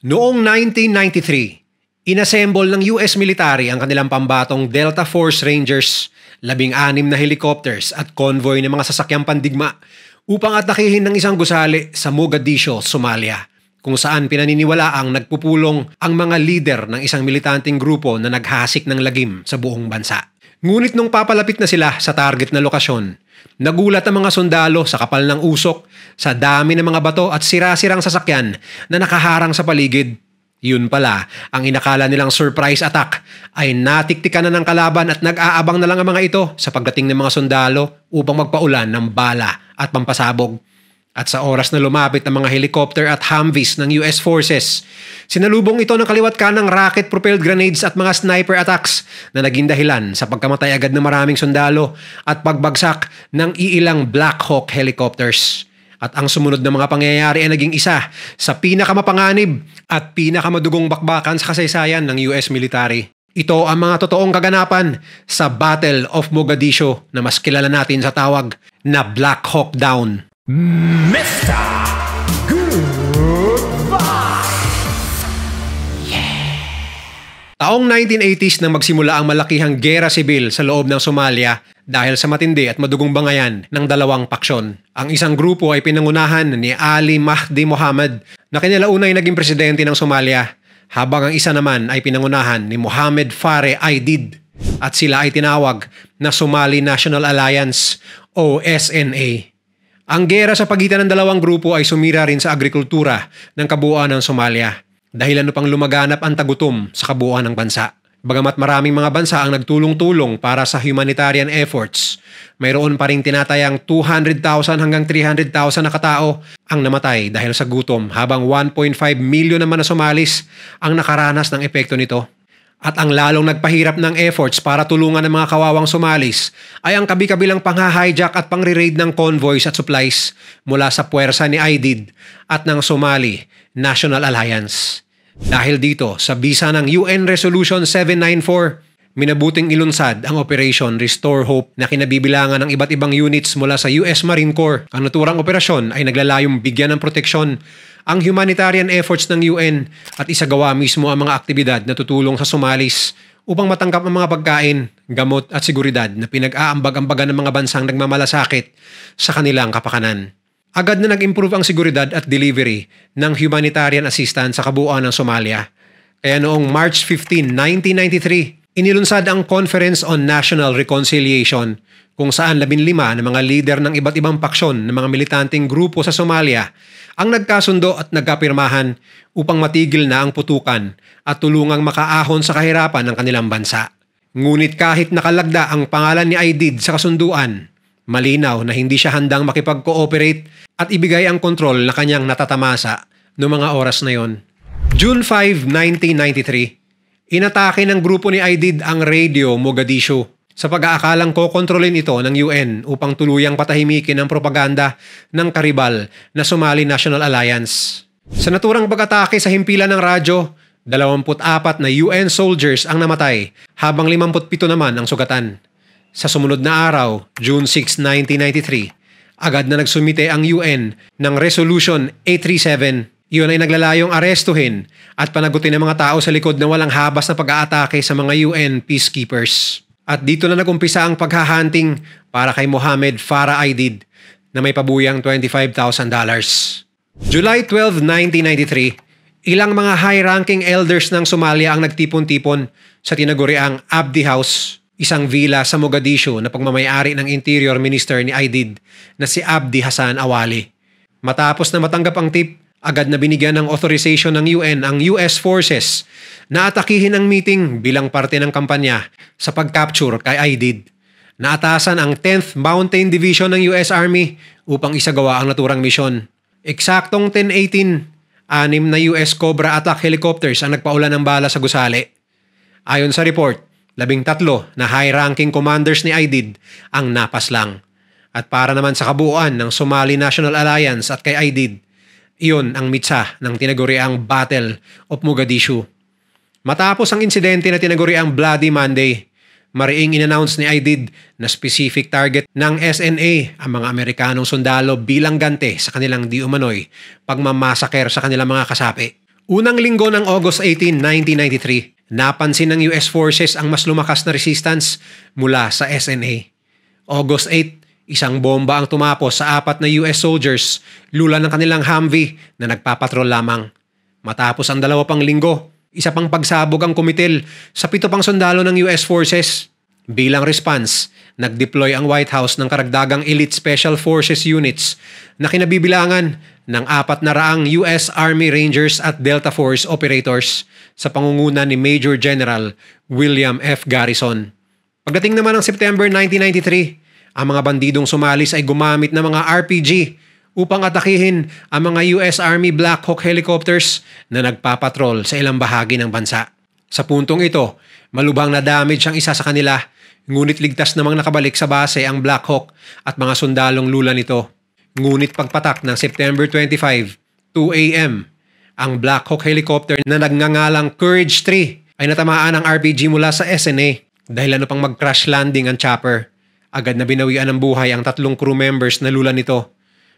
Noong 1993, inassemble ng US military ang kanilang pambatong Delta Force Rangers, 16 na helicopters at convoy ng mga sasakyang pandigma upang atakihin ng isang gusali sa Mogadiscio, Somalia, kung saan pinaniniwalaang nagpupulong ang mga leader ng isang militanteng grupo na naghasik ng lagim sa buong bansa. Ngunit nung papalapit na sila sa target na lokasyon, nagulat ang mga sundalo sa kapal ng usok, sa dami ng mga bato at sira-sirang sasakyan na nakaharang sa paligid. Yun pala, ang inakala nilang surprise attack ay natiktikan na ng kalaban at nag-aabang na lang ang mga ito sa pagdating ng mga sundalo upang magpaulan ng bala at pampasabog. At sa oras na lumapit ang mga helicopter at Humvees ng US Forces, sinalubong ito ng kaliwat kanang rocket-propelled grenades at mga sniper attacks na naging dahilan sa pagkamatay agad ng maraming sundalo at pagbagsak ng iilang Black Hawk helicopters. At ang sumunod na mga pangyayari ay naging isa sa pinakamapanganib at pinakamadugong bakbakan sa kasaysayan ng US military. Ito ang mga totoong kaganapan sa Battle of Mogadiscio na mas kilala natin sa tawag na Black Hawk Down. Mr. Goodbye! Taong 1980s nang magsimula ang malakihang gera sibil sa loob ng Somalia dahil sa matindi at madugong bangayan ng dalawang paksyon. Ang isang grupo ay pinangunahan ni Ali Mahdi Mohammed na kinalauna ay naging presidente ng Somalia, habang ang isa naman ay pinangunahan ni Mohamed Fareh Aidid at sila ay tinawag na Somali National Alliance o SNA. Ang gera sa pagitan ng dalawang grupo ay sumira rin sa agrikultura ng kabuuan ng Somalia, dahilan upang lumaganap ang tagutom sa kabuuan ng bansa. Bagamat maraming mga bansa ang nagtulong-tulong para sa humanitarian efforts, mayroon pa ring tinatayang 200,000 hanggang 300,000 na katao ang namatay dahil sa gutom, habang 1.5 milyon naman na Somalis ang nakaranas ng epekto nito. At ang lalong nagpahirap ng efforts para tulungan ng mga kawawang Somalis ay ang kabi-kabilang pangha-hijack at pangre-raid ng convoys at supplies mula sa puwersa ni Aidid at ng Somali National Alliance. Dahil dito, sa bisa ng UN Resolution 794, minabuting ilunsad ang Operation Restore Hope na kinabibilangan ng iba't ibang units mula sa US Marine Corps. Ang naturang operasyon ay naglalayong bigyan ng proteksyon ang humanitarian efforts ng UN at isagawa mismo ang mga aktibidad na tutulong sa Somalis upang matanggap ang mga pagkain, gamot at seguridad na pinag-aambag-ambagan ng mga bansang nagmamalasakit sa kanilang kapakanan. Agad na nag-improve ang seguridad at delivery ng humanitarian assistance sa kabuuan ng Somalia. Kaya noong March 15, 1993, inilunsad ang Conference on National Reconciliation kung saan 15 na mga lider ng iba't ibang paksyon ng mga militanteng grupo sa Somalia ang nagkasundo at nagkapirmahan upang matigil na ang putukan at tulungang makaahon sa kahirapan ng kanilang bansa. Ngunit kahit nakalagda ang pangalan ni Aidid sa kasunduan, malinaw na hindi siya handang makipag-cooperate at ibigay ang kontrol na kanyang natatamasa noong mga oras na yon. June 5, 1993, inatake ng grupo ni Aidid ang Radio Mogadiscio sa pag-aakalang kokontrolin ito ng UN upang tuluyang patahimikin ang propaganda ng karibal na Somali National Alliance. Sa naturang pag-atake sa himpilan ng radyo, 24 na UN soldiers ang namatay habang 57 naman ang sugatan. Sa sumunod na araw, June 6, 1993, agad na nagsumite ang UN ng Resolution 837. Iyon ay naglalayong arestuhin at panagutin ang mga tao sa likod ng walang habas na pag-aatake sa mga UN peacekeepers. At dito na nagumpisa ang paghahunting para kay Mohamed Fareh Aidid na may pabuyang $25,000. July 12, 1993, ilang mga high-ranking elders ng Somalia ang nagtipon-tipon sa tinaguriang Abdi House, isang villa sa Mogadiscio na pagmamayari ng Interior Minister ni Aidid na si Abdi Hassan Awali. Matapos na matanggap ang tip, agad na binigyan ng authorization ng UN ang US Forces na atakihin ang meeting bilang parte ng kampanya sa pag-capture kay Aidid. Naatasan ang 10th Mountain Division ng US Army upang isagawa ang naturang misyon. Eksaktong 10:18, 6 na US Cobra attack helicopters ang nagpaulan ng bala sa gusali. Ayon sa report, 13 na high-ranking commanders ni Aidid ang napaslang. At para naman sa kabuuan ng Somali National Alliance at kay Aidid, iyon ang mitsa ng tinaguriang Battle of Mogadiscio. Matapos ang insidente na tinaguriang Bloody Monday, mariing in-announce ni Aidid na specific target ng SNA ang mga Amerikanong sundalo bilang gante sa kanilang di umano'y pagmamasaker sa kanilang mga kasapi. Unang linggo ng August 18, 1993, napansin ng US Forces ang mas lumakas na resistance mula sa SNA. August 8, isang bomba ang tumapos sa 4 na US soldiers lula ng kanilang Humvee na nagpapatrol lamang. Matapos ang 2 pang linggo, isa pang pagsabog ang kumitil sa 7 pang sundalo ng US Forces. Bilang response, nag-deploy ang White House ng karagdagang Elite Special Forces units na kinabibilangan ng 400 US Army Rangers at Delta Force operators sa pangunguna ni Major General William F. Garrison. Pagdating naman ng September 1993, ang mga bandidong Somalis ay gumamit ng mga RPG upang atakihin ang mga US Army Black Hawk helicopters na nagpapatrol sa ilang bahagi ng bansa. Sa puntong ito, malubhang na damage ang isa sa kanila, ngunit ligtas namang nakabalik sa base ang Black Hawk at mga sundalong lula nito. Ngunit pagpatak ng September 25, 2 a.m., ang Black Hawk helicopter na nagngangalang Courage 3 ay natamaan ng RPG mula sa SNA dahil ano pang mag-crash landing ang chopper. Agad na binawian ng buhay ang 3 crew members na lula nito.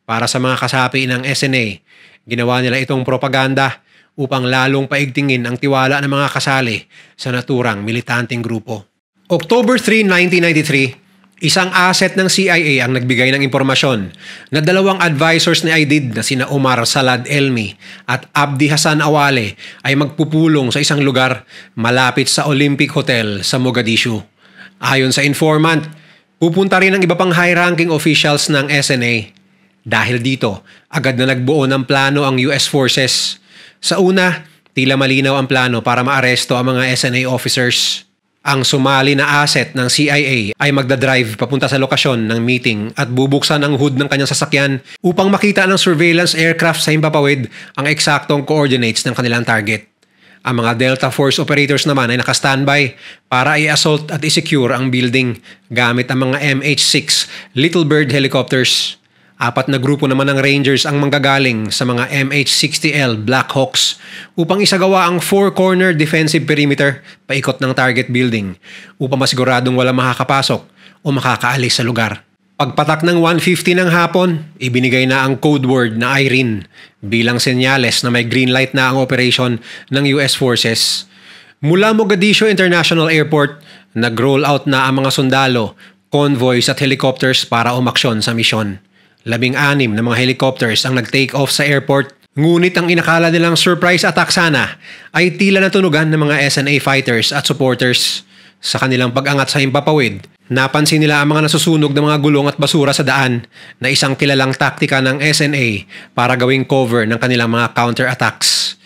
Para sa mga kasapi ng SNA, ginawa nila itong propaganda upang lalong paigtingin ang tiwala ng mga kasali sa naturang militanteng grupo. October 3, 1993, isang asset ng CIA ang nagbigay ng impormasyon na 2 advisors ni Aidid na sina Omar Salad Elmi at Abdi Hassan Awale ay magpupulong sa isang lugar malapit sa Olympic Hotel sa Mogadishu. Ayon sa informant, pupunta rin ang iba pang high-ranking officials ng SNA. Dahil dito, agad na nagbuo ng plano ang US Forces. Sa una, tila malinaw ang plano para maaresto ang mga SNA officers. Ang Somali na asset ng CIA ay magdadrive papunta sa lokasyon ng meeting at bubuksan ang hood ng kanyang sasakyan upang makita ng surveillance aircraft sa himpapawid ang eksaktong coordinates ng kanilang target. Ang mga Delta Force operators naman ay naka-standby para i-assault at i-secure ang building gamit ang mga MH-6 Little Bird helicopters. 4 na grupo naman ng Rangers ang manggagaling sa mga MH-60L Black Hawks upang isagawa ang 4-corner defensive perimeter paikot ng target building upang masiguradong wala makakapasok o makakaalis sa lugar. Pagpatak ng 1:50 ng hapon, ibinigay na ang code word na Irene bilang senyales na may green light na ang operation ng US Forces. Mula Mogadishu International Airport, nag-roll out na ang mga sundalo, convoys at helicopters para umaksyon sa misyon. 16 na mga helicopters ang nag-take off sa airport, ngunit ang inakala nilang surprise attack sana ay tila natunugan ng mga SNA fighters at supporters. Sa kanilang pag-angat sa himpapawid, napansin nila ang mga nasusunog na mga gulong at basura sa daan na isang kilalang taktika ng SNA para gawing cover ng kanilang mga counter-attacks.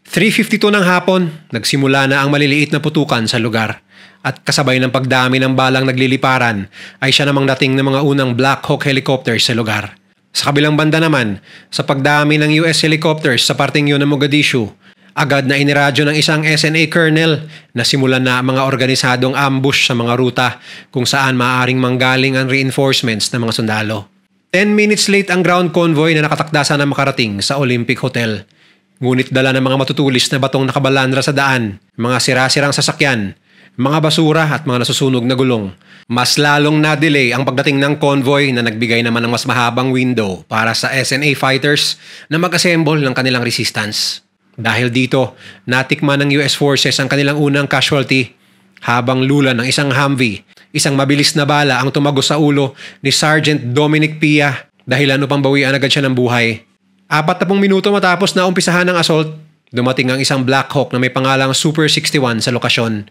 3:52 ng hapon, nagsimula na ang maliliit na putukan sa lugar. At kasabay ng pagdami ng balang nagliliparan ay siya namang dating ng mga unang Black Hawk helicopters sa lugar. Sa kabilang banda naman, sa pagdami ng US helicopters sa parteng yun ng Mogadishu, agad na iniradyo ng isang SNA colonel na simulan na mga organisadong ambush sa mga ruta kung saan maaaring manggaling ang reinforcements ng mga sundalo. 10 minutes late ang ground convoy na nakatakda sana makarating sa Olympic Hotel. Ngunit dala ng mga matutulis na batong nakabalandra sa daan, mga sira-sirang sasakyan, mga basura at mga nasusunog na gulong. Mas lalong na-delay ang pagdating ng convoy na nagbigay naman ng mas mahabang window para sa SNA fighters na mag-assemble ng kanilang resistance. Dahil dito, natikman ng US Forces ang kanilang unang casualty habang lula ng isang Humvee. Isang mabilis na bala ang tumagos sa ulo ni Sergeant Dominic Pia dahil ano pang bawian agad siya ng buhay. 40 minuto matapos na umpisahan ng assault, dumating ang isang Black Hawk na may pangalang Super 61 sa lokasyon.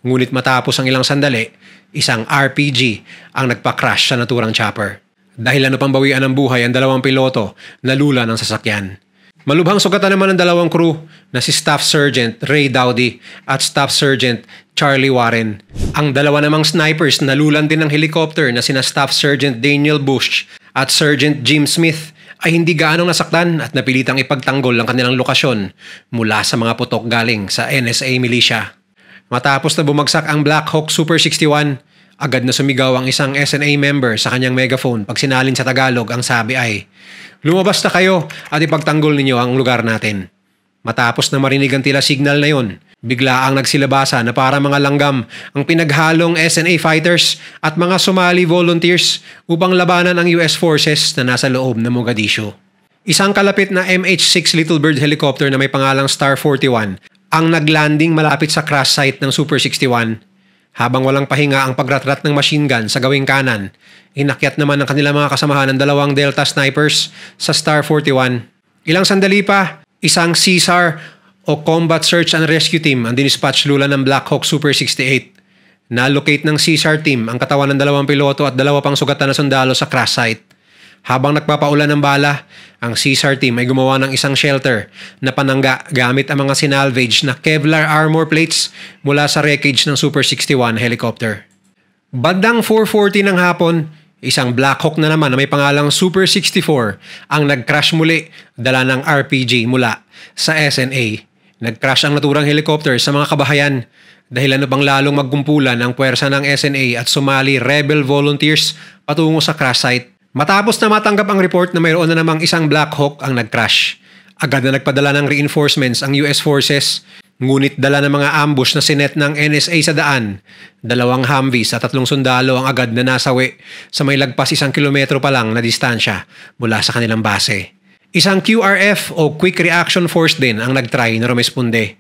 Ngunit matapos ang ilang sandali, isang RPG ang nagpa-crash sa naturang chopper. Dahil ano pang bawian ng buhay ang 2 piloto na lula ng sasakyan. Malubhang sugatan naman ng 2 crew na si Staff Sergeant Ray Dowdy at Staff Sergeant Charlie Warren. Ang 2 namang snipers na lulan din ng helicopter na sina Staff Sergeant Daniel Bush at Sergeant Jim Smith ay hindi gaanong nasaktan at napilitang ipagtanggol ang kanilang lokasyon mula sa mga putok galing sa NSA militia. Matapos na bumagsak ang Black Hawk Super 61, agad na sumigaw ang isang SNA member sa kanyang megaphone pag sinalin sa Tagalog ang sabi ay, "Lumabas na kayo at ipagtanggol ninyo ang lugar natin." Matapos na marinig ang tila signal na yon, bigla ang nagsilabasa na para mga langgam ang pinaghalong SNA fighters at mga Somali volunteers upang labanan ang US Forces na nasa loob ng Mogadishu. Isang kalapit na MH-6 Little Bird helicopter na may pangalang Star 41 ang naglanding malapit sa crash site ng Super 61. Habang walang pahinga ang pagratrat ng machine gun sa gawing kanan, inakyat naman ng kanilang mga kasamahan ng 2 Delta snipers sa Star 41. Ilang sandali pa, isang CSAR o Combat Search and Rescue Team ang dinispatch lula ng Black Hawk Super 68. Na-locate ng CSAR team ang katawan ng 2 piloto at 2 pang sugatan na sundalo sa crash site. Habang nagpapaulan ng bala, ang CSAR team ay gumawa ng isang shelter na panangga gamit ang mga sinalvage na Kevlar armor plates mula sa wreckage ng Super 61 helicopter. Bandang 4:40 ng hapon, isang Black Hawk na naman na may pangalang Super 64 ang nag-crash muli dala ng RPG mula sa SNA. Nag-crash ang naturang helicopter sa mga kabahayan dahilan upang lalong magkumpulan ang puwersa ng SNA at sumali rebel volunteers patungo sa crash site. Matapos na matanggap ang report na mayroon na namang isang Black Hawk ang nag-crash, agad na nagpadala ng reinforcements ang US forces, ngunit dala ng mga ambush na sinet ng NSA sa daan. 2 Humvees at 3 sundalo ang agad na nasawi sa may lagpas 1 kilometro pa lang na distansya mula sa kanilang base. Isang QRF o Quick Reaction Force din ang nagtry na rumesponde.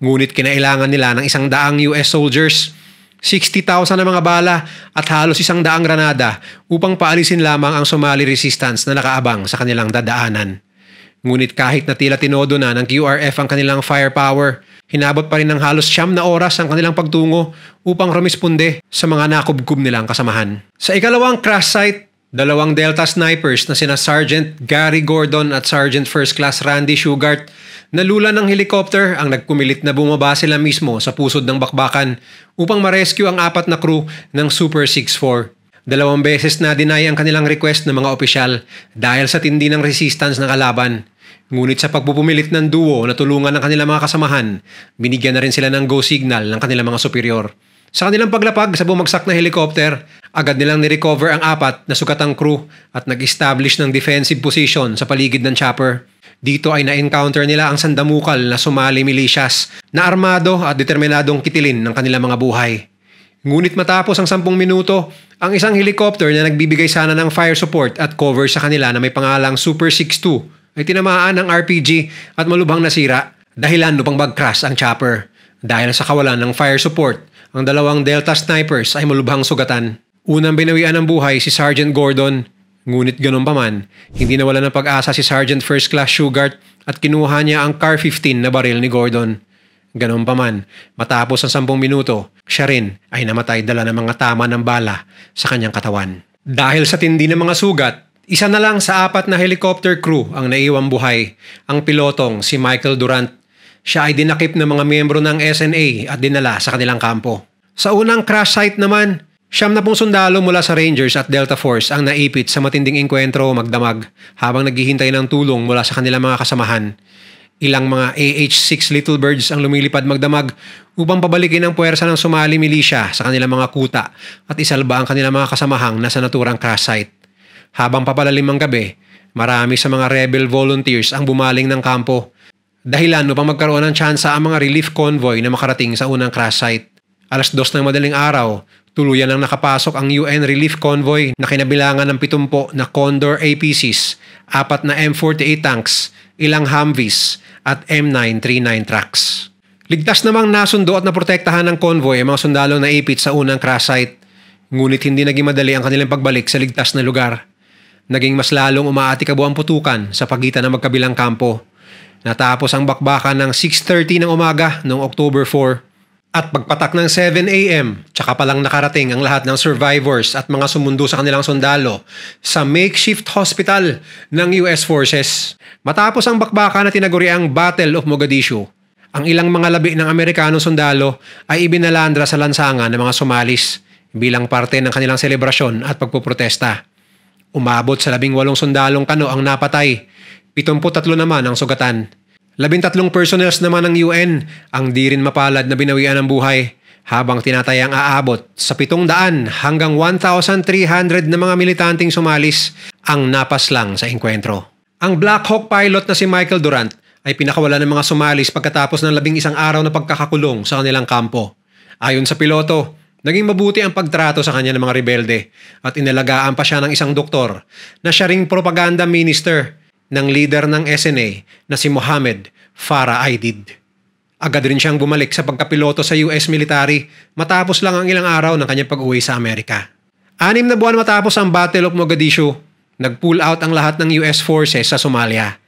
Ngunit kinailangan nila ng 100 US soldiers, 60,000 na mga bala at halos 100 granada upang paalisin lamang ang Somali resistance na nakaabang sa kanilang dadaanan. Ngunit kahit na tila tinodo na ng QRF ang kanilang firepower, hinabot pa rin ng halos 9 na oras ang kanilang pagtungo upang rumisponde sa mga nakubkub nilang kasamahan. Sa ikalawang crash site, 2 Delta snipers na sina Sergeant Gary Gordon at Sergeant First Class Randy Shugart nalula ng helicopter ang nagpumilit na bumaba sila mismo sa pusod ng bakbakan upang ma-rescue ang 4 na crew ng Super 64. 2 beses na deny ang kanilang request ng mga opisyal dahil sa tindi ng resistance ng kalaban. Ngunit sa pagpupumilit ng duo na tulungan ng kanilang mga kasamahan, binigyan na rin sila ng go signal ng kanilang mga superior. Sa kanilang paglapag sa bumagsak na helicopter, agad nilang nirecover ang 4 na sugatang crew at nag-establish ng defensive position sa paligid ng chopper. Dito ay na-encounter nila ang sandamukal na Somali militias na armado at determinadong kitilin ng kanilang mga buhay. Ngunit matapos ang 10 minuto, ang isang helicopter na nagbibigay sana ng fire support at cover sa kanila na may pangalang Super 62 ay tinamaan ng RPG at malubhang nasira dahilan upang mag-crash ang chopper. Dahil sa kawalan ng fire support, ang 2 Delta snipers ay malubhang sugatan. Unang binawian ng buhay si Sergeant Gordon. Ngunit ganun pa man, hindi nawala ng pag-asa si Sergeant First Class Shugart at kinuha niya ang Car 15 na baril ni Gordon. Ganun pa man, matapos ang 10 minuto, siya rin ay namatay dala ng mga tama ng bala sa kanyang katawan. Dahil sa tindi ng mga sugat, isa na lang sa 4 na helicopter crew ang naiwang buhay, ang pilotong si Michael Durant. Siya ay dinakip ng mga miyembro ng SNA at dinala sa kanilang kampo. Sa unang crash site naman, 90 sundalo mula sa Rangers at Delta Force ang naipit sa matinding engkwentro magdamag habang naghihintay ng tulong mula sa kanilang mga kasamahan. Ilang mga AH-6 Little Birds ang lumilipad magdamag upang pabalikin ang puwersa ng Somali militia sa kanilang mga kuta at isalba ang kanilang mga kasamahang nasa naturang crash site. Habang papalalim ang gabi, marami sa mga rebel volunteers ang bumaling ng kampo. Dahilan upang magkaroon ng tsansa ang mga relief convoy na makarating sa unang crash site. 2:00 ng madaling araw, tuluyan ang nakapasok ang UN Relief Convoy na kinabilangan ng 70 na Condor APCs, 4 na M48 tanks, ilang Humvees at M939 trucks. Ligtas namang nasundo at naprotektahan ng convoy ang mga sundalong naipit sa unang crash site. Ngunit hindi naging madali ang kanilang pagbalik sa ligtas na lugar. Naging mas lalong umaatikabo ang putukan sa pagitan ng magkabilang kampo. Natapos ang bakbakan ng 6:30 ng umaga noong October 4. At pagpatak ng 7 a.m., tsaka palang nakarating ang lahat ng survivors at mga sumundo sa kanilang sundalo sa makeshift hospital ng US Forces. Matapos ang bakbakan na tinaguriang Battle of Mogadishu, ang ilang mga labi ng Amerikanong sundalo ay ibinalandra sa lansangan ng mga Somalis bilang parte ng kanilang selebrasyon at pagpuprotesta. Umabot sa 18 sundalong kano ang napatay, 73 naman ang sugatan. 13 personnels naman ng UN ang di rin mapalad na binawian ng buhay habang tinatayang aabot sa 700 hanggang 1,300 na mga militanteng Somalis ang napaslang sa engkwentro. Ang Black Hawk pilot na si Michael Durant ay pinakawalan ng mga Somalis pagkatapos ng 11 araw na pagkakakulong sa kanilang kampo. Ayon sa piloto, naging mabuti ang pagtrato sa kanya ng mga rebelde at inalagaan pa siya ng isang doktor na siya ring propaganda minister. ng leader ng SNA na si Mohammed Farah Aidid. Agad rin siyang bumalik sa pagkapiloto sa US military matapos lang ang ilang araw ng kanyang pag-uwi sa Amerika. 6 na buwan matapos ang Battle of Mogadishu, nag-pull out ang lahat ng US forces sa Somalia.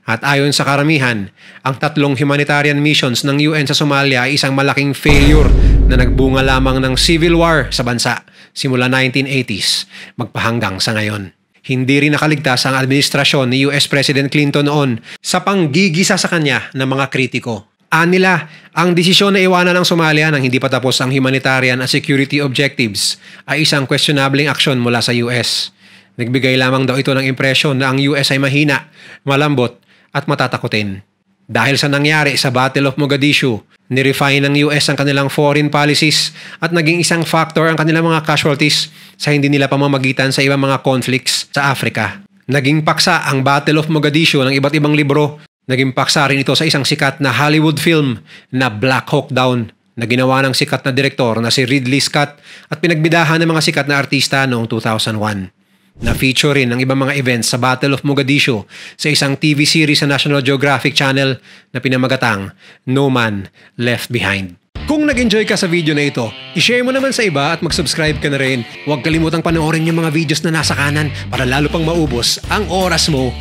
At ayon sa karamihan, ang 3 humanitarian missions ng UN sa Somalia ay isang malaking failure na nagbunga lamang ng civil war sa bansa simula 1980s magpahanggang sa ngayon. Hindi rin nakaligtas ang administrasyon ni US President Clinton noon sa panggigisa sa kanya ng mga kritiko. Anila, ang desisyon na iwanan ng Somalia nang hindi pa tapos ang humanitarian at security objectives ay isang questionabling aksyon mula sa US. Nagbigay lamang daw ito ng impresyon na ang US ay mahina, malambot at matatakutin. Dahil sa nangyari sa Battle of Mogadishu, nirefine ng US ang kanilang foreign policies at naging isang factor ang kanilang mga casualties sa hindi nila pamamagitan sa ibang mga conflicts sa Africa. Naging paksa ang Battle of Mogadishu ng iba't ibang libro. Naging paksa rin ito sa isang sikat na Hollywood film na Black Hawk Down na ginawa ng sikat na direktor na si Ridley Scott at pinagbidahan ng mga sikat na artista noong 2001. Na-feature rin ang ibang mga events sa Battle of Mogadishu sa isang TV series sa National Geographic Channel na pinamagatang No Man Left Behind. Kung nag-enjoy ka sa video na ito, i-share mo naman sa iba at mag-subscribe ka na rin. Huwag kalimutang panoorin yung mga videos na nasa kanan para lalo pang maubos ang oras mo